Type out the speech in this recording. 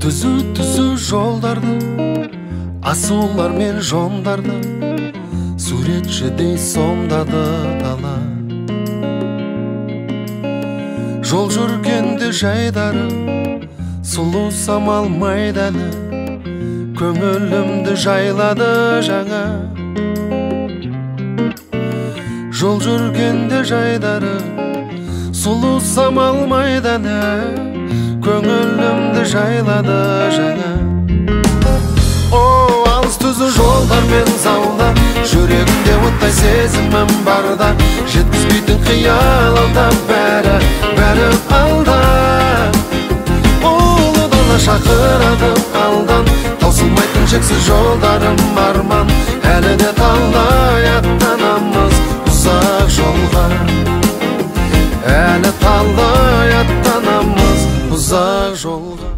Түзу жолдарды, асулар мен жондарды, суретшідей сомдады дала. Жол жүргенде жайдары, сұлу самал майданы, көңілімді жайлады жаңа. Жол жүргенде жайдары, сұлу самал майданы, көңілімді жайлады жаңа. О, алыс түзу жолдар мен заулар, жүрегімде оттай сезімім барда, жеткізбейтін қиял алда, бәрі алда. Ұлы дала шақырады алдан, таусылмайтын шексіз жолдарым арман, әлі де талай аттанамыз ұзақ жолға. Әлі талай аттанамыз ұзақ жолға.